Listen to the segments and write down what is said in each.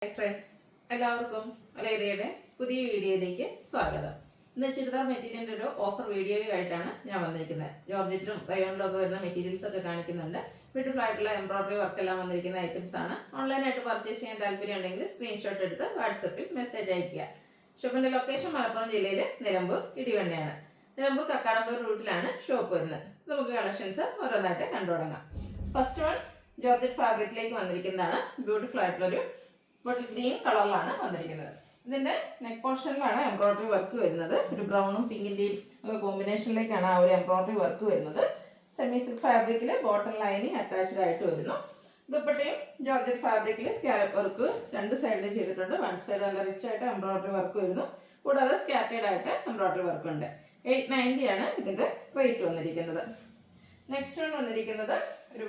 Hi friends, എല്ലാവർക്കും അലേറിയയുടെ പുതിയ വീഡിയോയിലേക്ക് സ്വാഗതം. ഇന്ന് ചുരിദാർ മെറ്റീരിയലിൻ്റെ ഒരു ഓഫർ വീഡിയോയുമായിട്ടാണ് ഞാൻ വന്നിരിക്കുന്നത്. ജോർജറ്റിലും റയോണിലും ഒക്കെ വരുന്ന മെറ്റീരിയൽസ് ഒക്കെ കാണിക്കുന്നുണ്ട്. ബ്യൂട്ടിഫുൾ ആയിട്ടുള്ള എംബ്രോയിഡറി വർക്ക് എല്ലാം വന്നിരിക്കുന്ന ഐറ്റംസ് ആണ്. ഓൺലൈനായിട്ട് പർച്ചേസ് ചെയ്യാൻ താല്പര്യം ഉണ്ടെങ്കിൽ സ്ക്രീൻഷോട്ട് എടുത്ത് വാട്സപ്പിൽ മെസ്സേജ് അയയ്ക്കുക. ഷോപ്പിൻ്റെ ലൊക്കേഷൻ മലപ്പുറം ജില്ലയിലെ നിലമ്പൂർ ഇടിവണ്ണയാണ്. നിലമ്പൂർ കക്കാടമ്പൂർ റൂട്ടിലാണ് ഷോപ്പ് വരുന്നത്. നമുക്ക് കളക്ഷൻസ് ഓരോന്നായിട്ട് കണ്ടു തുടങ്ങാം. ഫസ്റ്റ് വൺ ജോർജറ്റ് ഫാബ്രിക്കിലേക്ക് വന്നിരിക്കുന്നതാണ്. ബ്യൂട്ടിഫുൾ ആയിട്ടുള്ളൊരു ബോട്ടിൽ ഗ്രീൻ കളറിലാണ് വന്നിരിക്കുന്നത്. ഇതിൻ്റെ നെക്ക് പോർഷനിലാണ് എംബ്രോയിഡറി വർക്ക് വരുന്നത്. ഒരു ബ്രൗണും പിങ്കിൻ്റെയും ഒക്കെ കോമ്പിനേഷനിലേക്കാണ് ആ ഒരു എംബ്രോയിഡറി വർക്ക് വരുന്നത്. സെമി സിൽക്ക് ഫാബ്രിക്കിൽ ബോട്ടം ലൈനിങ് അറ്റാച്ച്ഡ് ആയിട്ട് വരുന്നു. ദുപ്പട്ടയും ജോർജറ്റ് ഫാബ്രിക്കിൽ സ്കാലപ്പ് വർക്ക് രണ്ട് സൈഡിലും ചെയ്തിട്ടുണ്ട്. വൺ സൈഡ് നല്ല റിച്ച് ആയിട്ട് എംബ്രോയിഡറി വർക്ക് വരുന്നു. കൂടാതെ സ്കാറ്റേഡ് ആയിട്ട് എംബ്രോയിഡറി വർക്ക് ഉണ്ട്. 890 ആണ് ഇതിൻ്റെ റേറ്റ് വന്നിരിക്കുന്നത്. നെക്സ്റ്റ് വൺ വന്നിരിക്കുന്നത് ഒരു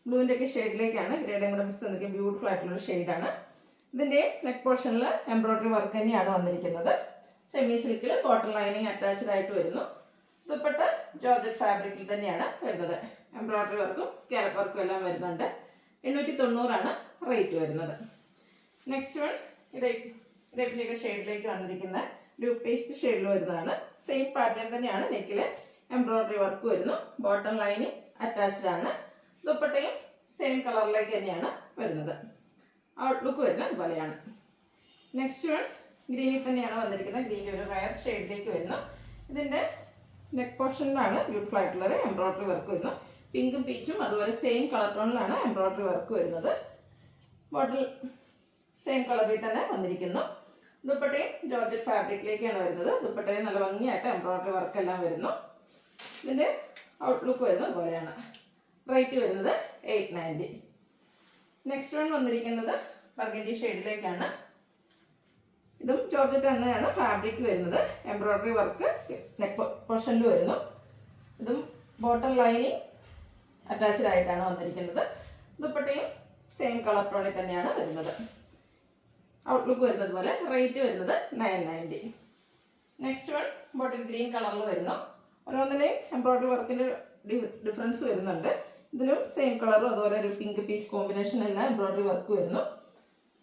ബ്ലൂവിൻ്റെ ഒക്കെ ഷെയ്ഡിലേക്കാണ്. ഗ്രേഡും കൂടെ മിക്സ് വന്നിരിക്കുന്നത് ബ്യൂട്ടിഫുൾ ആയിട്ടുള്ളൊരു ഷെയ്ഡാണ്. ഇതിൻ്റെ നെക്ക് പോർഷനിൽ എംബ്രോയിഡറി വർക്ക് തന്നെയാണ് വന്നിരിക്കുന്നത്. സെമി സിൽക്കിൽ ബോട്ടം ലൈനിങ് അറ്റാച്ച്ഡ് ആയിട്ട് വരുന്നു. ദുപ്പട്ട ജോർജറ്റ് ഫാബ്രിക്കിൽ തന്നെയാണ് വരുന്നത്. എംബ്രോയിഡറി വർക്കും സ്കാലപ്പ് വർക്കും എല്ലാം വരുന്നുണ്ട്. 890 ആണ് റേറ്റ് വരുന്നത്. നെക്സ്റ്റ് വൺ ഇടയ്ക്കിൻ്റെയൊക്കെ ഷെയ്ഡിലേക്ക് വന്നിരിക്കുന്ന ഒരു പേസ്റ്റ് ഷെയ്ഡിൽ വരുന്നതാണ്. സെയിം പാറ്റേൺ തന്നെയാണ്. നെക്കിൽ എംബ്രോയിഡറി വർക്ക് വരുന്നു. ബോട്ടം ലൈനിങ് അറ്റാച്ച്ഡ് ആണ്. ദുപ്പട്ടയും സെയിം കളറിലേക്ക് തന്നെയാണ് വരുന്നത്. ഔട്ട്ലുക്ക് വരുന്നത് അതുപോലെയാണ്. നെക്സ്റ്റ് വൺ ഗ്രീനിൽ തന്നെയാണ് വന്നിരിക്കുന്നത്. ഗ്രീനിൽ ഒരു റയർ ഷെയ്ഡിലേക്ക് വരുന്നു. ഇതിൻ്റെ നെക്ക് പോർഷനിലാണ് ബ്യൂട്ടിഫുൾ ആയിട്ടുള്ളൊരു എംബ്രോയിഡറി വർക്ക് വരുന്നത്. പിങ്കും പീച്ചും അതുപോലെ സെയിം കളർ ടോണിലാണ് എംബ്രോയിഡറി വർക്ക് വരുന്നത്. ബോട്ടിൽ സെയിം കളറിൽ തന്നെ വന്നിരിക്കുന്നു. ദുപ്പട്ടയും ജോർജറ്റ് ഫാബ്രിക്കിലേക്കാണ് വരുന്നത്. ദുപ്പട്ടയും നല്ല ഭംഗിയായിട്ട് എംബ്രോയിഡറി വർക്ക് എല്ലാം വരുന്നു. ഇതിൻ്റെ ഔട്ട്ലുക്ക് വരുന്നത് അതുപോലെയാണ്. റേറ്റ് വരുന്നത് 890. നെക്സ്റ്റ് വൺ വന്നിരിക്കുന്നത് ബർഗൻഡി ഷെയ്ഡിലേക്കാണ്. ഇതും ജോർജറ്റ് തന്നെയാണ് ഫാബ്രിക് വരുന്നത്. എംബ്രോയിഡറി വർക്ക് നെക്ക് പോർഷനിൽ വരുന്നു. ഇതും ബോട്ടം ലൈനിങ് അറ്റാച്ച്ഡ് ആയിട്ടാണ് വന്നിരിക്കുന്നത്. ദുപ്പട്ടയും സെയിം കളർ ടോണിൽ തന്നെയാണ് വരുന്നത്. ഔട്ട്ലുക്ക് വരുന്നത് പോലെ. റേറ്റ് വരുന്നത് 990. നെക്സ്റ്റ് വൺ ബോട്ടിൽ ഗ്രീൻ കളറിൽ വരുന്നു. ഓരോന്നിനെയും എംബ്രോയിഡറി വർക്കിൻ്റെ ഡിഫറൻസ് വരുന്നുണ്ട്. ഇതിലും സെയിം കളറും അതുപോലെ ഒരു പിങ്ക് പീച്ച് കോമ്പിനേഷൻ എല്ലാം എംബ്രോയിഡറി വർക്ക് വരുന്നു.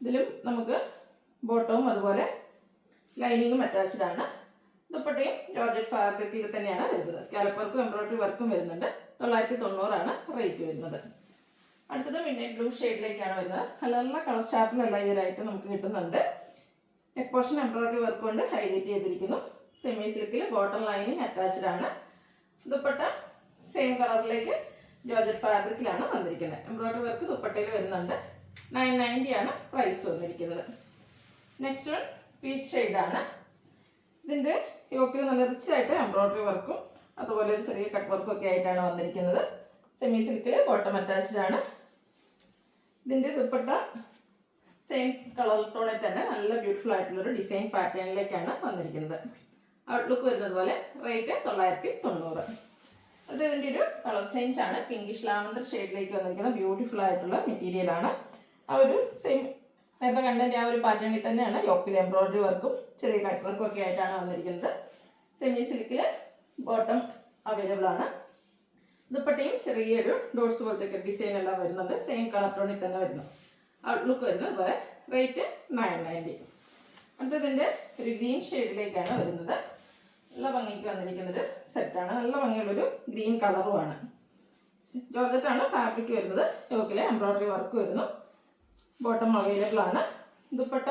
ഇതിലും നമുക്ക് ബോട്ടവും അതുപോലെ ലൈനിങ്ങും അറ്റാച്ച്ഡ് ആണ്. ദുപ്പട്ടയും ജോർജറ്റ് ഫാബ്രിക്കിൽ തന്നെയാണ് വരുന്നത്. സ്കാലപ്പ് വർക്കും എംബ്രോയിഡറി വർക്കും വരുന്നുണ്ട്. 990 ആണ് റേറ്റ് വരുന്നത്. അടുത്തത് മിഡ്നൈറ്റ് ബ്ലൂ ഷെയ്ഡിലേക്കാണ് വരുന്നത്. നല്ല നല്ല കളർ ചാർട്ടിലെല്ലാം ഈ ഒരു ഐറ്റം നമുക്ക് കിട്ടുന്നുണ്ട്. നെക്ക് പോർഷൻ എംബ്രോയിഡറി വർക്ക് കൊണ്ട് ഹൈലൈറ്റ് ചെയ്തിരിക്കുന്നു. സെമി സിൽക്കിൽ ബോട്ടം ലൈനിങ് അറ്റാച്ച്ഡ് ആണ്. ദുപ്പട്ട സെയിം കളറിലേക്ക് ജോർജറ്റ് ഫാബ്രിക്കിലാണ് വന്നിരിക്കുന്നത്. എംബ്രോയിഡറി വർക്ക് ദുപ്പട്ടയിൽ വരുന്നുണ്ട്. 990 ആണ് പ്രൈസ് വന്നിരിക്കുന്നത്. നെക്സ്റ്റ് വൺ പീച്ച് ഷെയ്ഡാണ്. ഇതിൻ്റെ യോക്കിൽ നല്ല റിച്ചായിട്ട് എംബ്രോയിഡറി വർക്കും അതുപോലെ ഒരു ചെറിയ കട്ട് വർക്കും ഒക്കെ ആയിട്ടാണ് വന്നിരിക്കുന്നത്. സെമി സിൽക്കിൽ ബോട്ടം അറ്റാച്ച്ഡ് ആണ്. ഇതിൻ്റെ ദുപ്പട്ട സെയിം കളർ ടോണിൽ തന്നെ നല്ല ബ്യൂട്ടിഫുൾ ആയിട്ടുള്ളൊരു ഡിസൈൻ പാറ്റേണിലേക്കാണ് വന്നിരിക്കുന്നത്. ഔട്ട്ലുക്ക് വരുന്നത് പോലെ. റേറ്റ് 990. അത് ഇതിൻ്റെ ഒരു കളർ ചേഞ്ച് ആണ്. പിങ്കിഷ് ലാവൻഡർ ഷെയ്ഡിലേക്ക് വന്നിരിക്കുന്ന ബ്യൂട്ടിഫുൾ ആയിട്ടുള്ള മെറ്റീരിയലാണ്. ആ ഒരു സെയിം നേരത്തെ കണ്ടതിൻ്റെ ആ ഒരു പാറ്റേണിൽ തന്നെയാണ് യോക്കിൽ എംബ്രോയിഡറി വർക്കും ചെറിയ കട്ട് വർക്കും ഒക്കെ ആയിട്ടാണ് വന്നിരിക്കുന്നത്. സെമി സിൽക്കിൽ ബോട്ടം അവൈലബിൾ ആണ്. ദുപ്പട്ടയും ചെറിയൊരു ഡോട്ട്സ് പോലത്തെ ഡിസൈൻ എല്ലാം വരുന്നുണ്ട്. സെയിം കളർ ടോണിൽ തന്നെ വരുന്നു. ഔട്ട്ലുക്ക് വരുന്നത് അതുപോലെ. റേറ്റ് 990. അടുത്തതിൻ്റെ ഒരു ഗ്രീൻ ഷെയ്ഡിലേക്കാണ് വരുന്നത്. നല്ല ഭംഗിക്ക് വന്നിരിക്കുന്നൊരു സെറ്റാണ്. നല്ല ഭംഗിയുള്ളൊരു ഗ്രീൻ കളറുമാണ്. ജോർജറ്റാണ് ഫാബ്രിക് വരുന്നത്. യോക്കിലെ എംബ്രോയിഡറി വർക്ക് വരുന്നു. ബോട്ടം അവൈലബിൾ ആണ്. ദുപ്പട്ട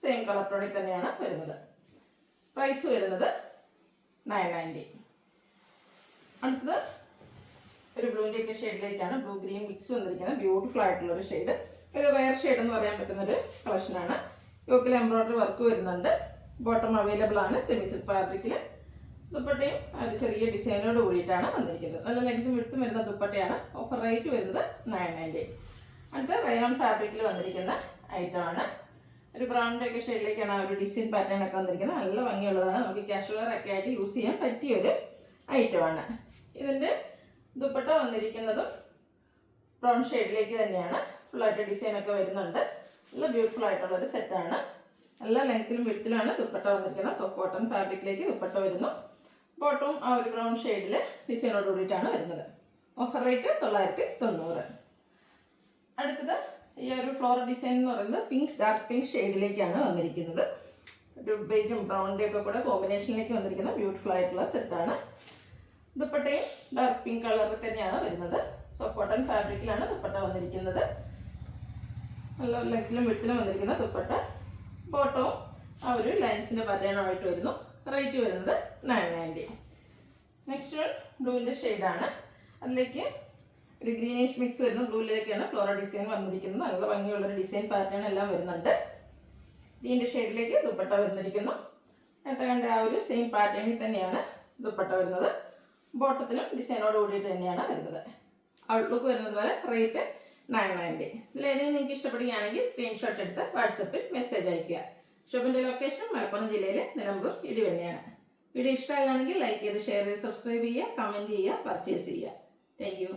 സെയിം കളർ ടോണിൽ തന്നെയാണ് വരുന്നത്. പ്രൈസ് വരുന്നത് 990. അടുത്തത് ഒരു ബ്ലൂവിൻ്റെ ഒക്കെ ഷെയ്ഡിലേക്കാണ്. ബ്ലൂ ഗ്രീൻ മിക്സ് വന്നിരിക്കുന്നത്. ബ്യൂട്ടിഫുൾ ആയിട്ടുള്ളൊരു ഷെയ്ഡ്. ഒരു റയർ ഷെയ്ഡ് എന്ന് പറയാൻ പറ്റുന്നൊരു കളക്ഷനാണ്. യോക്കിൽ എംബ്രോയിഡറി വർക്ക് വരുന്നുണ്ട്. ബോട്ടം അവൈലബിൾ ആണ്. സെമി സിൽക്ക് ഫാബ്രിക്കിൽ. ദുപ്പട്ടയും അത് ചെറിയ ഡിസൈനോട് കൂടിയിട്ടാണ് വന്നിരിക്കുന്നത്. നല്ല ലെങ്ത്തും വിഡ്ത്തും വരുന്ന ദുപ്പട്ടയാണ്. ഓഫർ റേറ്റ് വരുന്നത് 990. അടുത്ത റയോൺ ഫാബ്രിക്കിൽ വന്നിരിക്കുന്ന ഐറ്റമാണ്. ഒരു ബ്രൗണിൻ്റെ ഒക്കെ ഷെയ്ഡിലേക്കാണ് ആ ഒരു ഡിസൈൻ പാറ്റേൺ ഒക്കെ വന്നിരിക്കുന്നത്. നല്ല ഭംഗിയുള്ളതാണ്. നമുക്ക് കാഷ്വൽ ഒക്കെ ആയിട്ട് യൂസ് ചെയ്യാൻ പറ്റിയൊരു ഐറ്റമാണ്. ഇതിൻ്റെ ദുപ്പട്ട വന്നിരിക്കുന്നതും ബ്രൗൺ ഷെയ്ഡിലേക്ക് തന്നെയാണ്. ഫുള്ളായിട്ട് ഡിസൈനൊക്കെ വരുന്നുണ്ട്. നല്ല ബ്യൂട്ടിഫുൾ ആയിട്ടുള്ളൊരു സെറ്റാണ്. നല്ല ലെങ്ത്തിലും വിഡ്ത്തിലുമാണ് ദുപ്പട്ട വന്നിരിക്കുന്നത്. സോഫ്റ്റ് കോട്ടൺ ഫാബ്രിക്കിലേക്ക് ദുപ്പട്ട വരുന്നു. ബോട്ടവും ആ ഒരു ബ്രൗൺ ഷെയ്ഡിൽ ഡിസൈനോട് കൂടിയിട്ടാണ് വരുന്നത്. Offer rate 990. അടുത്തത് ഈ ഒരു ഫ്ലോറൽ ഡിസൈൻ എന്ന് പറയുന്നത് ഡാർക്ക് പിങ്ക് ഷെയ്ഡിലേക്കാണ് വന്നിരിക്കുന്നത്. ഒരു ബേജും ബ്രൗണിൻ്റെ ഒക്കെ കൂടെ കോമ്പിനേഷനിലേക്ക് വന്നിരിക്കുന്ന ബ്യൂട്ടിഫുൾ ആയിട്ടുള്ള സെറ്റാണ്. ദുപ്പട്ടയും ഡാർക്ക് പിങ്ക് കളറിൽ തന്നെയാണ് വരുന്നത്. സോ കോട്ടൺ ഫാബ്രിക്കിലാണ് ദുപ്പട്ട വന്നിരിക്കുന്നത്. നല്ല ലെഗിലും വിട്ടിലും വന്നിരിക്കുന്ന ദുപ്പട്ട. ബോട്ടവും ആ ഒരു ലൈൻസിൻ്റെ പാറ്റേണുമായിട്ട് വരുന്നു. റേറ്റ് വരുന്നത് 990. നെക്സ്റ്റ് വൺ ബ്ലൂവിൻ്റെ ഷെയ്ഡാണ്. അതിലേക്ക് ഒരു ഗ്രീനിഷ് മിക്സ് വരുന്ന ബ്ലൂവിലേക്കാണ് ഫ്ലോറൽ ഡിസൈൻ വന്നിരിക്കുന്നത്. നല്ല ഭംഗിയുള്ളൊരു ഡിസൈൻ പാറ്റേൺ എല്ലാം വരുന്നുണ്ട്. ഗ്രീൻ്റെ ഷെയ്ഡിലേക്ക് ദുപ്പട്ട വന്നിരിക്കുന്നു. നേരത്തെ കണ്ട ആ ഒരു സെയിം പാറ്റേണിൽ തന്നെയാണ് ദുപ്പട്ട വരുന്നത്. ബോട്ടത്തിലും ഡിസൈനോട് കൂടിയിട്ട് തന്നെയാണ് വരുന്നത്. ഔട്ട്ലുക്ക് വരുന്നത് പോലെ. റേറ്റ് 990. ഇതിലേതെങ്കിലും നിങ്ങൾക്ക് ഇഷ്ടപ്പെടുകയാണെങ്കിൽ സ്ക്രീൻഷോട്ട് എടുത്ത് വാട്സപ്പിൽ മെസ്സേജ് അയയ്ക്കുക. ഷോപ്പിൻ്റെ ലൊക്കേഷൻ മലപ്പുറം ജില്ലയിലെ നിലമ്പൂർ ഇടിവെണ്ണയാണ്. വീഡിയോ ഇഷ്ടമാകുകയാണെങ്കിൽ ലൈക്ക് ചെയ്ത് ഷെയർ ചെയ്ത് സബ്സ്ക്രൈബ് ചെയ്യുക, കമൻറ്റ് ചെയ്യുക, പർച്ചേസ് ചെയ്യുക. Thank you.